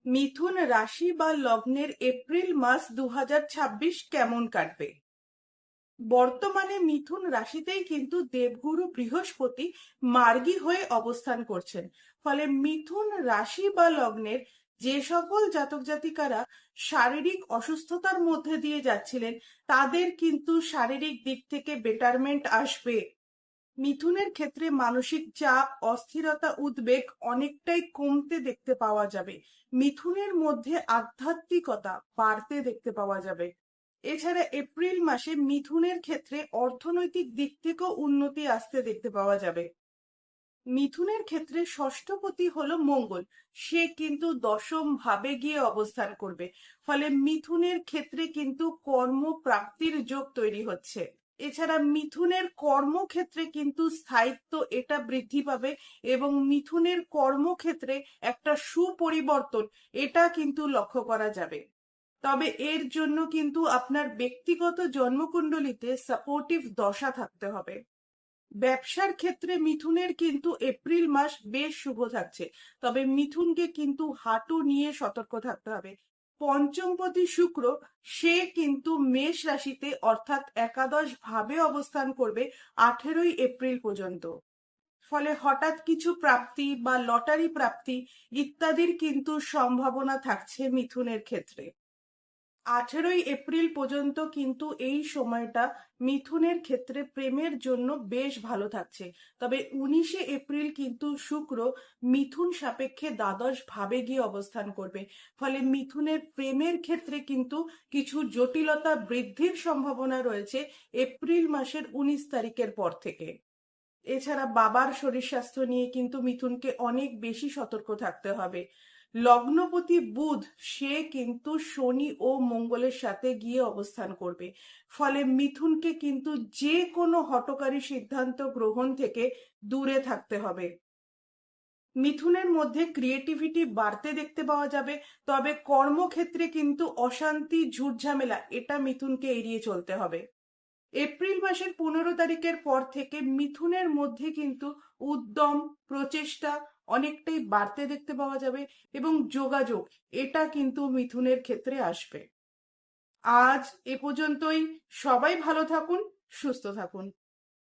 মিথুন রাশি বা লগ্নের এপ্রিল মাস 2026 কেমন কাটবে? বর্তমানে মিথুন রাশিতেই কিন্তু দেবগুরু বৃহস্পতি মার্গী হয়ে অবস্থান করছেন। ফলে মিথুন রাশি বা লগ্নের যে সকল জাতক জাতিকারা শারীরিক অসুস্থতার মধ্যে দিয়ে যাচ্ছিলেন, তাদের কিন্তু শারীরিক দিক থেকে বেটারমেন্ট আসবে। মিথুনের ক্ষেত্রে মানসিক চাপ, অস্থিরতা, উদ্বেগ অনেকটাই কমতে দেখতে পাওয়া যাবে। মিথুনের মধ্যে আধ্যাত্মিকতা বাড়তে দেখতে পাওয়া যাবে। এছাড়া এপ্রিল মাসে মিথুনের ক্ষেত্রে অর্থনৈতিক দিক থেকেও উন্নতি আসতে দেখতে পাওয়া যাবে। মিথুনের ক্ষেত্রে ষষ্ঠপতি হলো মঙ্গল, সে কিন্তু দশম ভাবে গিয়ে অবস্থান করবে। ফলে মিথুনের ক্ষেত্রে কিন্তু কর্মপ্রাপ্তির যোগ তৈরি হচ্ছে। এছাড়া মিথুনের কর্মক্ষেত্রে কিন্তু স্থায়িত্ব এটা বৃদ্ধি পাবে এবং মিথুনের কর্মক্ষেত্রে একটা সুপরিবর্তন এটা কিন্তু লক্ষ্য করা যাবে। তবে এর জন্য কিন্তু আপনার ব্যক্তিগত জন্মকুণ্ডলিতে সাপোর্টিভ দশা থাকতে হবে। ব্যবসার ক্ষেত্রে মিথুনের কিন্তু এপ্রিল মাস বেশ শুভ থাকছে, তবে মিথুনকে কিন্তু হাঁটু নিয়ে সতর্ক থাকতে হবে। পঞ্চমপতি শুক্র, সে কিন্তু মেষ রাশিতে অর্থাৎ একাদশ ভাবে অবস্থান করবে 18ই এপ্রিল পর্যন্ত। ফলে হঠাৎ কিছু প্রাপ্তি বা লটারি প্রাপ্তি ইত্যাদির কিন্তু সম্ভাবনা থাকছে মিথুনের ক্ষেত্রে। 18ই এপ্রিল পর্যন্ত কিন্তু এই সময়টা মিথুনের ক্ষেত্রে প্রেমের জন্য বেশ ভালো থাকছে। তবে 19শে এপ্রিল কিন্তু শুক্র মিথুন সাপেক্ষে দ্বাদশ ভাবে গিয়ে অবস্থান করবে। ফলে মিথুনের প্রেমের ক্ষেত্রে কিন্তু কিছু জটিলতা বৃদ্ধির সম্ভাবনা রয়েছে এপ্রিল মাসের 19 তারিখের পর থেকে। এছাড়া বাবার শরীর স্বাস্থ্য নিয়ে কিন্তু মিথুনকে অনেক বেশি সতর্ক থাকতে হবে। লগ্নপতি বুধ, সে কিন্তু শনি ও মঙ্গলের সাথে গিয়ে অবস্থান করবে। ফলে মিথুনকে কিন্তু যে কোনো হঠকারী সিদ্ধান্ত গ্রহণ থেকে দূরে থাকতে হবে। মিথুনের মধ্যে ক্রিয়েটিভিটি বাড়তে দেখতে পাওয়া যাবে, তবে কর্মক্ষেত্রে কিন্তু অশান্তি, ঝুটঝামেলা এটা মিথুনকে এড়িয়ে চলতে হবে। এপ্রিল মাসের 15 তারিখের পর থেকে মিথুনের মধ্যে কিন্তু উদ্যম, প্রচেষ্টা অনেকটাই বাড়তে দেখতে পাওয়া যাবে এবং যোগাযোগ এটা কিন্তু মিথুনের ক্ষেত্রে আসবে। আজ এ পর্যন্তই। সবাই ভালো থাকুন, সুস্থ থাকুন।